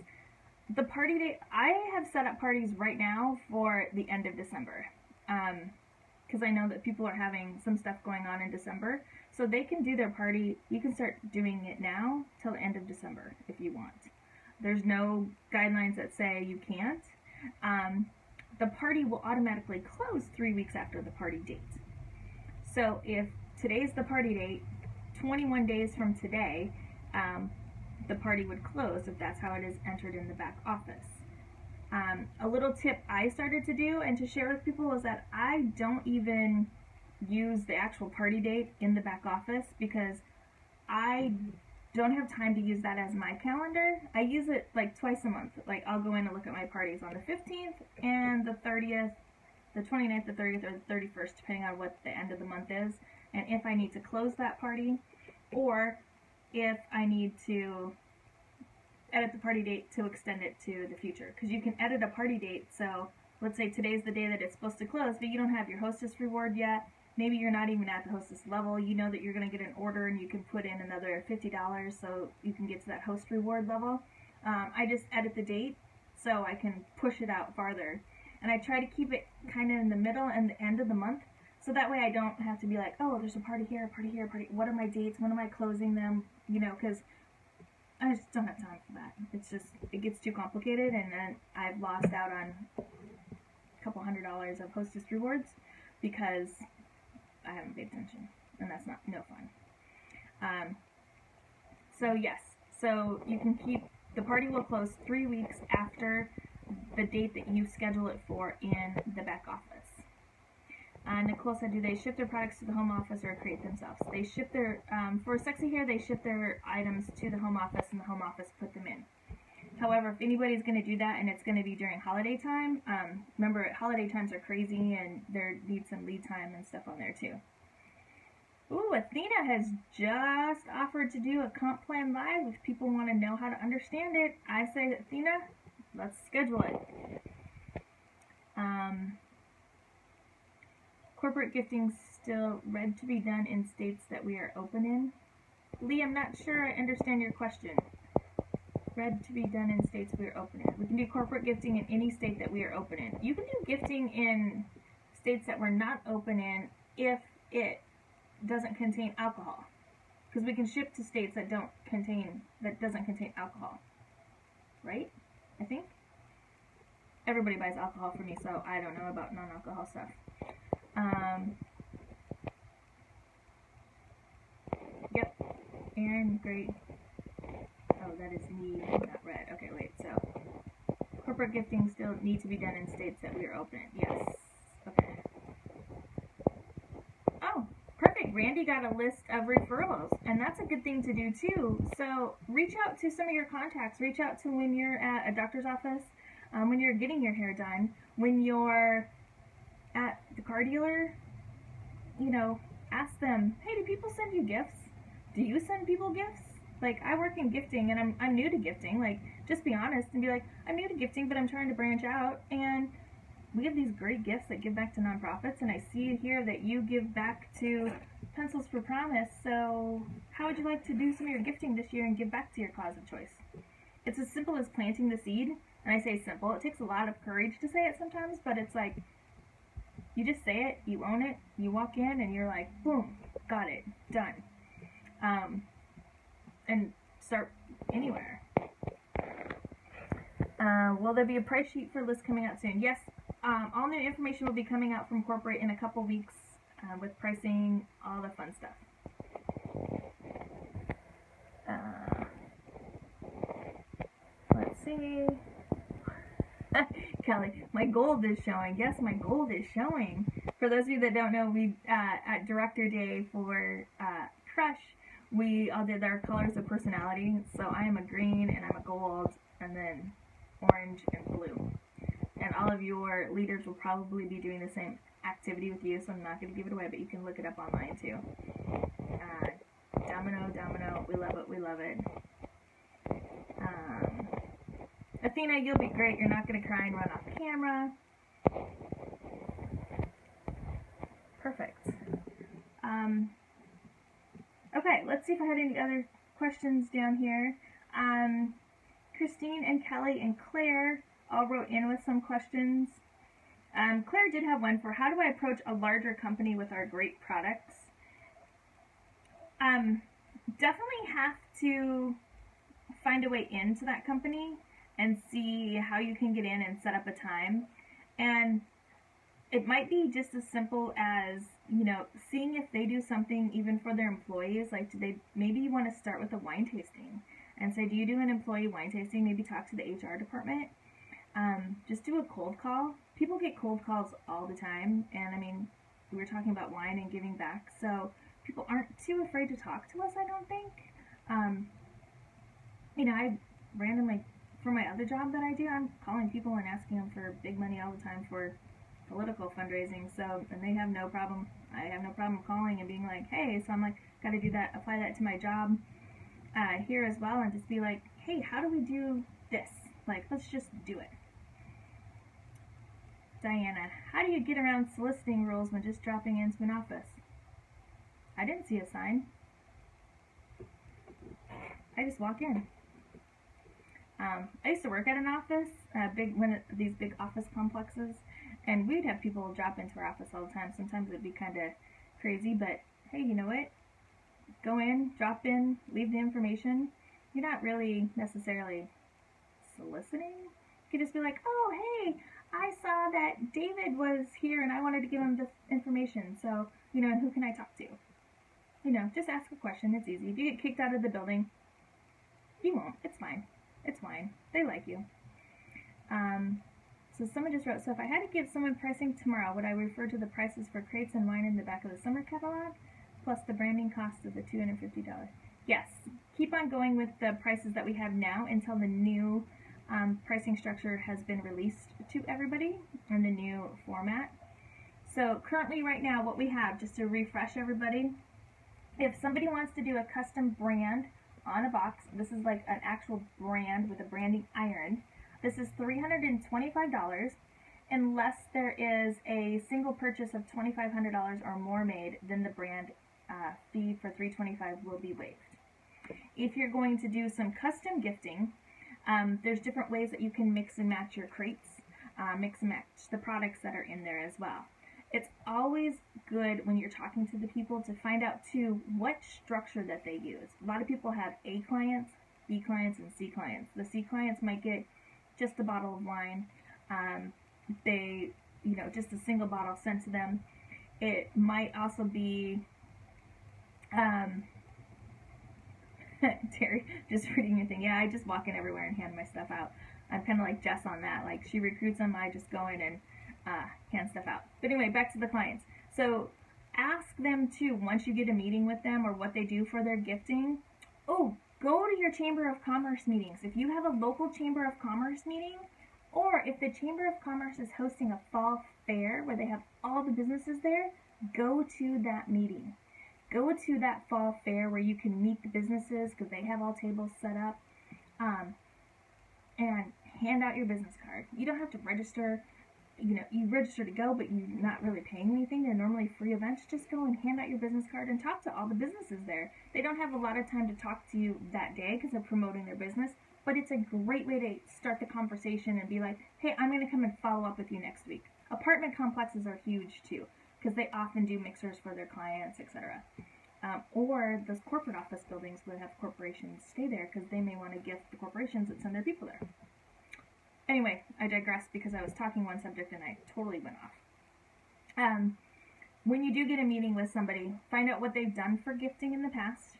the party date. I have set up parties right now for the end of December. Because I know that people are having some stuff going on in December. So they can do their party. You can start doing it now till the end of December if you want. There's no guidelines that say you can't. The party will automatically close 3 weeks after the party date. So if today's the party date, 21 days from today, the party would close if that's how it is entered in the back office. A little tip I started to do and to share with people was that I don't even use the actual party date in the back office because I don't have time to use that as my calendar. I use it like twice a month. Like I'll go in and look at my parties on the 15th and the 30th, the 29th, the 30th, or the 31st, depending on what the end of the month is, and if I need to close that party, or if I need to edit the party date to extend it to the future. Because you can edit a party date, so let's say today's the day that it's supposed to close, but you don't have your hostess reward yet. Maybe you're not even at the hostess level. You know that you're going to get an order and you can put in another $50 so you can get to that host reward level. I just edit the date so I can push it out farther. And I try to keep it kind of in the middle and the end of the month. So that way I don't have to be like, oh, there's a party here, a party here, a party. What are my dates? When am I closing them? You know, because I just don't have time for that. It's just, it gets too complicated, and then I've lost out on a couple $100 of Hostess rewards because I haven't paid attention, and that's no fun. So yes, so you can keep, the party will close 3 weeks after the date that you schedule it for in the back office. Nicole said, do they ship their products to the home office or create themselves? They ship their, for Sexy Hair, they ship their items to the home office, and the home office put them in. However, if anybody's going to do that, and it's going to be during holiday time, remember, holiday times are crazy, and there needs some lead time and stuff on there too. Ooh, Athena has just offered to do a comp plan live. If people want to know how to understand it, I say, Athena, let's schedule it. Corporate gifting still read to be done in states that we are open in. Lee, I'm not sure I understand your question. Read to be done in states we are open in. We can do corporate gifting in any state that we are open in. You can do gifting in states that we're not open in if it doesn't contain alcohol, because we can ship to states that doesn't contain alcohol, right? I think everybody buys alcohol from me, so I don't know about non-alcohol stuff. Yep, Aaron, great. Oh, that is need, not red. Okay, wait. So corporate gifting still need to be done in states that we are open in. Yes. Okay. Oh, perfect. Randy got a list of referrals, and that's a good thing to do too. So reach out to some of your contacts. Reach out to when you're at a doctor's office, when you're getting your hair done, when you're at the car dealer. You know, ask them, hey, do people send you gifts? Do you send people gifts? Like, I work in gifting, and I'm new to gifting. Like, just be honest and be like, I'm new to gifting, but I'm trying to branch out, and we have these great gifts that give back to nonprofits, and I see here that you give back to Pencils for Promise, so how would you like to do some of your gifting this year and give back to your cause of choice? It's as simple as planting the seed, and I say simple. It takes a lot of courage to say it sometimes, but it's like, you just say it, you own it, you walk in, and you're like, boom, got it, done. And start anywhere. Will there be a price sheet for lists coming out soon? Yes, all new information will be coming out from corporate in a couple weeks with pricing, all the fun stuff. Let's see. Kelly, my gold is showing. Yes, my gold is showing. For those of you that don't know, we at Director Day for Crush, we all did our colors of personality. So I am a green, and I'm a gold, and then orange and blue. And all of your leaders will probably be doing the same activity with you, so I'm not going to give it away, but you can look it up online too. Domino, we love it, we love it. Athena, you'll be great. You're not going to cry and run off camera. Perfect. Okay, let's see if I had any other questions down here. Christine and Kelly and Claire all wrote in with some questions. Claire did have one for how do I approach a larger company with our great products? Definitely have to find a way into that company and see how you can get in and set up a time. And it might be just as simple as, you know, seeing if they do something even for their employees. Like, do they, maybe you want to start with a wine tasting and say, do you do an employee wine tasting? Maybe talk to the HR department. Just do a cold call. People get cold calls all the time. And I mean, we were talking about wine and giving back. So people aren't too afraid to talk to us, I don't think. You know, I randomly, for my other job that I do, I'm calling people and asking them for big money all the time for political fundraising. So, and they have no problem, I have no problem calling and being like, hey, so I'm like, got to do that, apply that to my job here as well, and just be like, hey, how do we do this? Like, let's just do it. Diana, how do you get around soliciting rules when just dropping into an office? I didn't see a sign. I just walk in. I used to work at an office, one of these big office complexes, And we'd have people drop into our office all the time. Sometimes it'd be kind of crazy, but hey, you know what? Go in, drop in, leave the information. You're not really necessarily soliciting. You could just be like, oh, hey, I saw that David was here and I wanted to give him this information. So, you know, who can I talk to? You know, just ask a question. It's easy. If you get kicked out of the building, you won't. It's fine. It's fine. They like you. So someone just wrote, so if I had to give someone pricing tomorrow, would I refer to the prices for crates and wine in the back of the summer catalog, plus the branding cost of the $250? Yes. Keep on going with the prices that we have now until the new pricing structure has been released to everybody in the new format. So currently right now what we have, just to refresh everybody, if somebody wants to do a custom brand on a box, this is like an actual brand with a branding iron, this is $325 unless there is a single purchase of $2,500 or more made, then the brand fee for $325 will be waived. If you're going to do some custom gifting, there's different ways that you can mix and match your crates, mix and match the products that are in there as well. It's always good when you're talking to the people to find out too what structure that they use. A lot of people have A clients, B clients, and C clients. The C clients might get just a bottle of wine. They, you know, just a single bottle sent to them. It might also be, Terry, just reading your thing. Yeah, I just walk in everywhere and hand my stuff out. I'm kind of like Jess on that. Like, she recruits them, I just go in and hand stuff out. But anyway, back to the clients. So ask them too, once you get a meeting with them or what they do for their gifting. Oh, go to your Chamber of Commerce meetings. If you have a local Chamber of Commerce meeting, or if the Chamber of Commerce is hosting a fall fair where they have all the businesses there, go to that meeting. Go to that fall fair where you can meet the businesses because they have all tables set up, and hand out your business card. You don't have to register. You know, you register to go, but you're not really paying anything. They're normally free events. Just go and hand out your business card and talk to all the businesses there. They don't have a lot of time to talk to you that day because they're promoting their business, but it's a great way to start the conversation and be like, hey, I'm going to come and follow up with you next week. Apartment complexes are huge too because they often do mixers for their clients, etc. Or those corporate office buildings would have corporations stay there because they may want to gift the corporations that send their people there. Anyway, I digress because I was talking one subject and I totally went off. When you do get a meeting with somebody, find out what they've done for gifting in the past.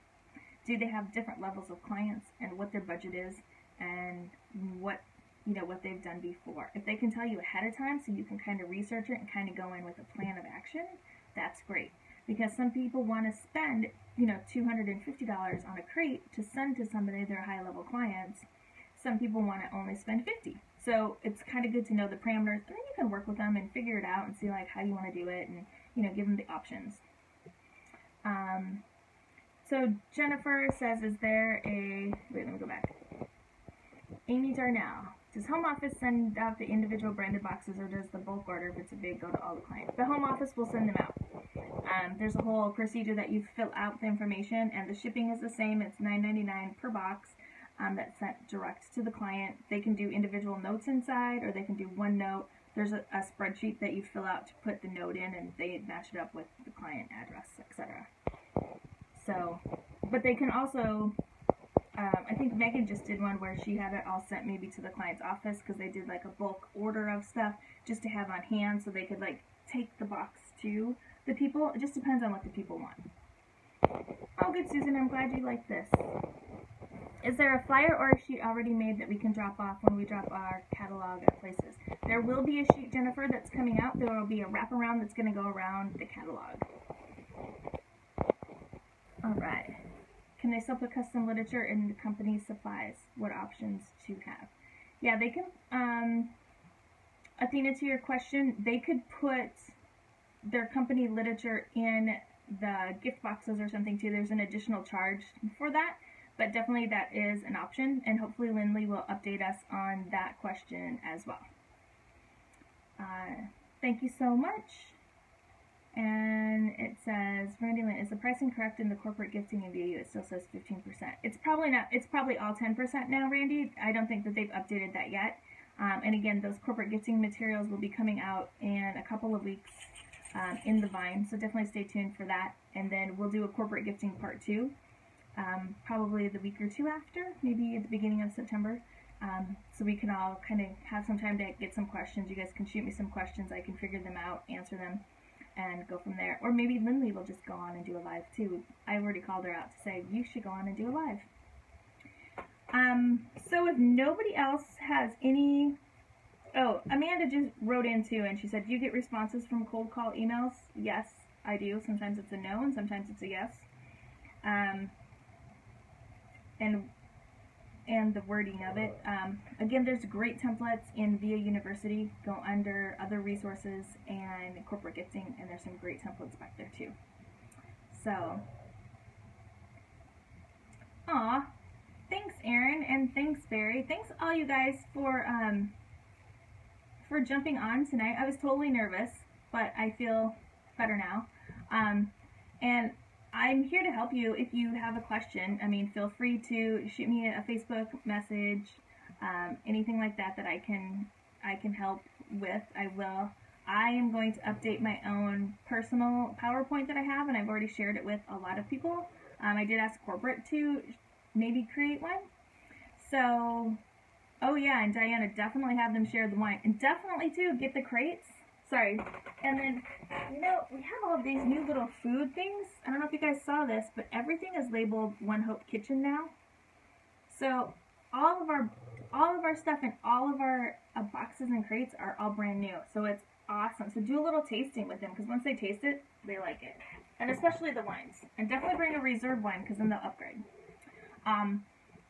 Do they have different levels of clients and what their budget is and what they've done before. If they can tell you ahead of time so you can kind of research it and kind of go in with a plan of action, that's great. Because some people want to spend, $250 on a crate to send to somebody their high-level clients. Some people want to only spend $50. So it's kind of good to know the parameters, and then you can work with them and figure it out and see like how you want to do it, and give them the options. So Jennifer says, is there a wait? Let me go back. Amy Darnell, does home office send out the individual branded boxes, or does the bulk order, if it's a big, go to all the clients? The home office will send them out. There's a whole procedure that you fill out the information, and the shipping is the same. It's $9.99 per box. That's sent direct to the client. They can do individual notes inside, or they can do one note. There's a spreadsheet that you fill out to put the note in, and they match it up with the client address, etc. So, but they can also, I think Megan just did one where she had it all sent maybe to the client's office because they did like a bulk order of stuff just to have on hand so they could like take the box to the people. It just depends on what the people want. Oh, good, Susan. I'm glad you like this. Is there a flyer or a sheet already made that we can drop off when we drop our catalog at places? There will be a sheet, Jennifer, that's coming out. There will be a wraparound that's going to go around the catalog. All right. Can they still put custom literature in the company's supplies? What options to have? Yeah, they can. Athena, to your question, they could put their company literature in the gift boxes or something too. There's an additional charge for that. But definitely that is an option, and hopefully Lindley will update us on that question as well. Thank you so much. And it says, Randy Lynn, is the pricing correct in the corporate gifting and VAU? It still says 15%. It's probably not. It's probably all 10% now, Randy. I don't think that they've updated that yet. And again, those corporate gifting materials will be coming out in a couple of weeks in the Vine, so definitely stay tuned for that. And then we'll do a corporate gifting part 2, probably the week or 2 after, maybe at the beginning of September. So we can all kind of have some time to get some questions. You guys can shoot me some questions. I can figure them out, answer them, and go from there. Or maybe Lindley will just go on and do a live too. I've already called her out to say, you should go on and do a live. So if nobody else has any... Oh, Amanda just wrote in too, and she said, do you get responses from cold call emails? Yes, I do. Sometimes it's a no, and sometimes it's a yes. And the wording of it. Again, there's great templates in VIA University. Go under other resources and corporate gifting, and there's some great templates back there too. So, aw, thanks Erin, and thanks Barry. Thanks all you guys for jumping on tonight. I was totally nervous, but I feel better now. And I'm here to help you if you have a question. I mean, feel free to shoot me a Facebook message, anything like that that I can help with. I will. I am going to update my own personal PowerPoint that I have, and I've already shared it with a lot of people. I did ask corporate to maybe create one. So, oh yeah, and Diana, definitely have them share the wine. And definitely, too, get the crates. Sorry. And then, you know, we have all of these new little food things. I don't know if you guys saw this, but everything is labeled One Hope Kitchen now. So all of our stuff and all of our boxes and crates are all brand new. So it's awesome. So do a little tasting with them, because once they taste it, they like it. And especially the wines. And definitely bring a reserve wine, because then they'll upgrade.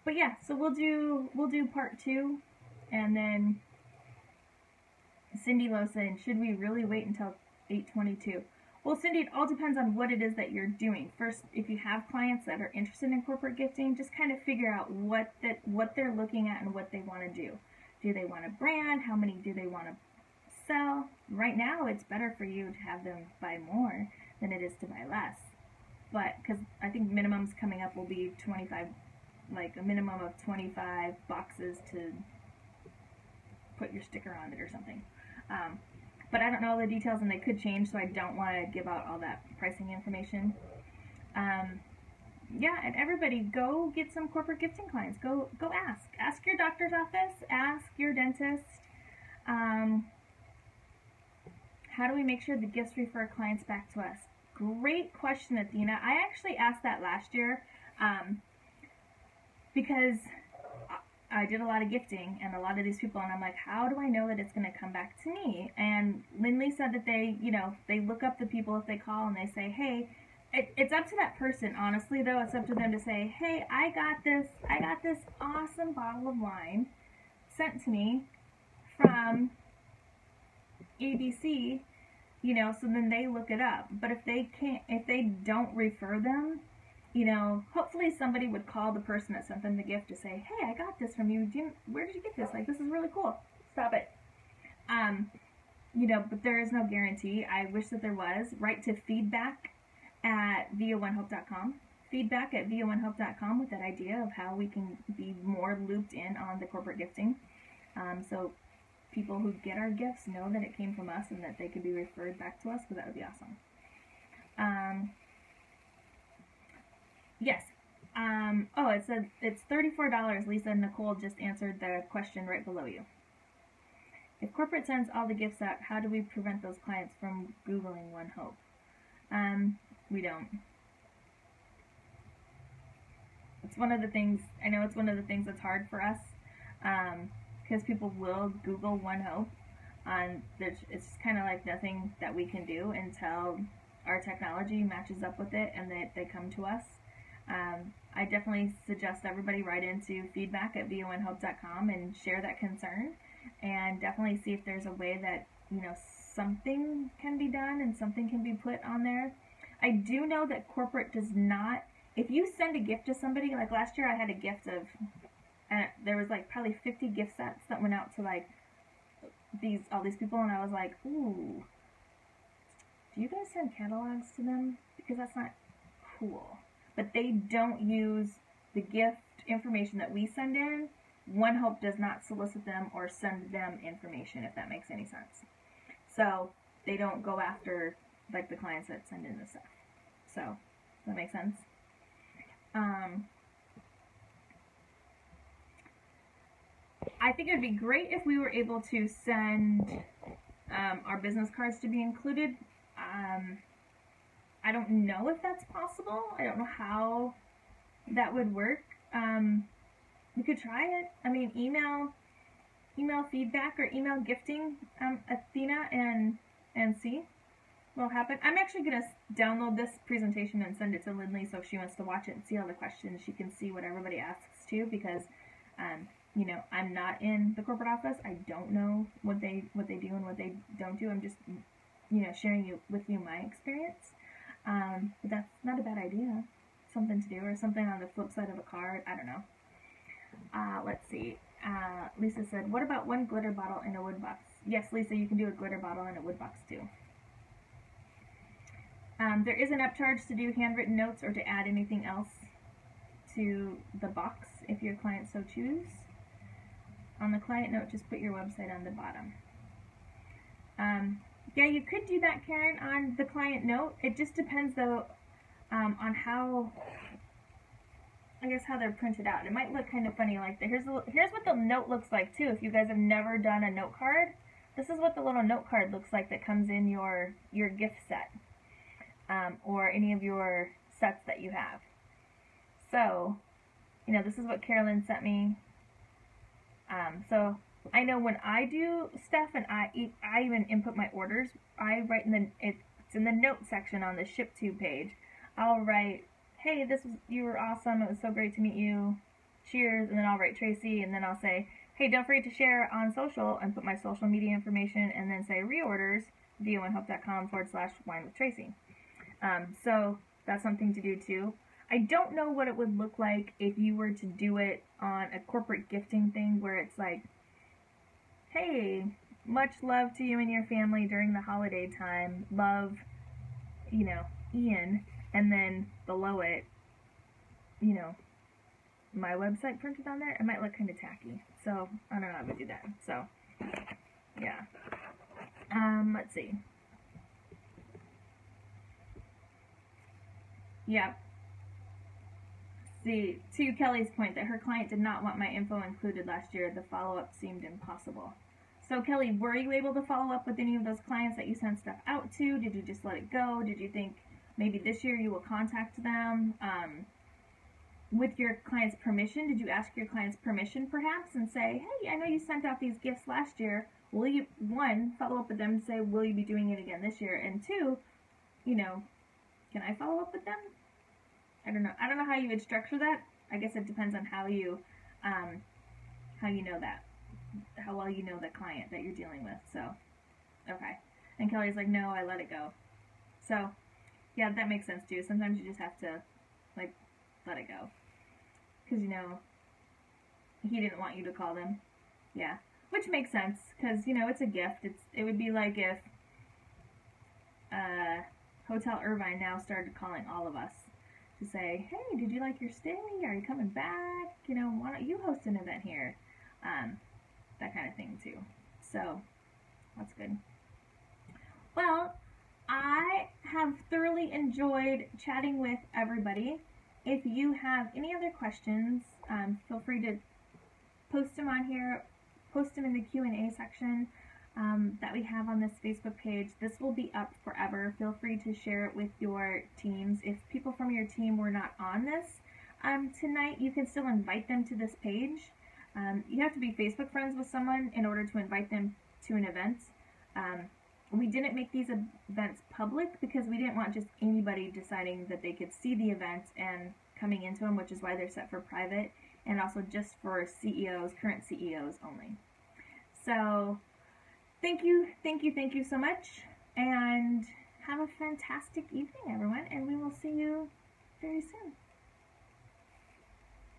But yeah, so we'll do part 2, and then Cindy Lowe saying, should we really wait until 8/22? Well, Cindy, it all depends on what it is that you're doing. First, if you have clients that are interested in corporate gifting, just kind of figure out what they're looking at and what they want to do. Do they want a brand? How many do they want to sell? Right now, it's better for you to have them buy more than it is to buy less. But, because I think minimums coming up will be 25, like a minimum of 25 boxes to put your sticker on it or something. But I don't know all the details, and they could change, so I don't want to give out all that pricing information. Yeah, and everybody, go get some corporate gifting clients. Go ask. Ask your doctor's office. Ask your dentist. How do we make sure the gifts refer clients back to us? Great question, Athena. I actually asked that last year because I did a lot of gifting and a lot of these people, and I'm like, how do I know that it's going to come back to me? And Lindley said that they look up the people if they call and they say, hey, it's up to that person. Honestly, though, it's up to them to say, hey, I got this awesome bottle of wine sent to me from ABC, so then they look it up. But if they don't refer them, hopefully somebody would call the person that sent them the gift to say, hey, I got this from you. Where did you get this? Like, this is really cool. Stop it. But there is no guarantee. I wish that there was. Write to feedback@viaonehope.com. Feedback@viaonehope.com with that idea of how we can be more looped in on the corporate gifting. So people who get our gifts know that it came from us and that they could be referred back to us, because that would be awesome. Yes. It said it's $34. Lisa and Nicole just answered the question right below you. If corporate sends all the gifts out, how do we prevent those clients from Googling One Hope? We don't. It's one of the things, I know it's one of the things that's hard for us, because people will Google One Hope. It's kind of like nothing that we can do until our technology matches up with it and they come to us. I definitely suggest everybody write into feedback@viaonehope.com and share that concern, and definitely see if there's a way that, something can be done and something can be put on there. I do know that corporate does not, if you send a gift to somebody, like last year I had a gift of, there was like probably 50 gift sets that went out to like all these people, and I was like, ooh, do you guys send catalogs to them? Because that's not cool. But they don't use the gift information that we send in. One Hope does not solicit them or send them information, if that makes any sense. So they don't go after like the clients that send in the stuff. So does that make sense? I think it would be great if we were able to send our business cards to be included. I don't know if that's possible. I don't know how that would work. We could try it. I mean, email feedback or email gifting Athena and see what'll happen. I'm actually going to download this presentation and send it to Lindley, so if she wants to watch it and see all the questions, she can see what everybody asks too, because you know, I'm not in the corporate office. I don't know what they do and what they don't do. I'm just, you know, sharing with you my experience. But that's not a bad idea. Something to do, or something on the flip side of a card. I don't know. Let's see. Lisa said, what about one glitter bottle in a wood box? Yes, Lisa, you can do a glitter bottle in a wood box too. There is an upcharge to do handwritten notes or to add anything else to the box if your client so choose. On the client note, just put your website on the bottom. Yeah, you could do that, Karen, on the client note. It just depends, though, on how, I guess, how they're printed out. It might look kind of funny like that. Here's what the note looks like, too. If you guys have never done a note card, this is what the little note card looks like that comes in your gift set, or any of your sets that you have. So, you know, this is what Carolyn sent me. So I know when I do stuff and I even input my orders, I write it's in the note section on the ship to page. I'll write, hey, you were awesome. It was so great to meet you. Cheers. And then I'll write Tracy, and then I'll say, hey, don't forget to share on social, and put my social media information, and then say reorders via onehope.com/wine with Tracy. So that's something to do too. I don't know what it would look like if you were to do it on a corporate gifting thing where it's like, hey, much love to you and your family during the holiday time. Love, you know, Ian. And then below it, you know, my website printed on there. It might look kind of tacky. So I don't know how to do that. So, yeah. Let's see. Yeah. See, to Kelly's point that her client did not want my info included last year, the follow-up seemed impossible. So Kelly, were you able to follow up with any of those clients that you sent stuff out to? Did you just let it go? Did you think maybe this year you will contact them with your client's permission? Did you ask your client's permission perhaps and say, hey, I know you sent out these gifts last year. Will you, one, follow up with them and say, will you be doing it again this year? And two, you know, can I follow up with them? I don't know. I don't know how you would structure that. I guess it depends on how you know that, how well you know the client that you're dealing with. So, okay. And Kelly's like, no, I let it go. So, yeah, that makes sense too. Sometimes you just have to, like, let it go. Because, you know, he didn't want you to call them. Yeah. Which makes sense, because, you know, it's a gift. It would be like if Hotel Irvine now started calling all of us to say, hey, did you like your stay? Are you coming back? You know, why don't you host an event here? That kind of thing too. So, that's good. Well, I have thoroughly enjoyed chatting with everybody. If you have any other questions, feel free to post them on here, post them in the Q&A section that we have on this Facebook page. This will be up forever. Feel free to share it with your teams. If people from your team were not on this tonight, you can still invite them to this page. You have to be Facebook friends with someone in order to invite them to an event. We didn't make these events public because we didn't want just anybody deciding that they could see the events and coming into them, which is why they're set for private, and also just for CEOs, current CEOs only. So, thank you so much, and have a fantastic evening, everyone, and we will see you very soon.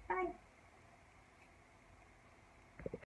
Bye.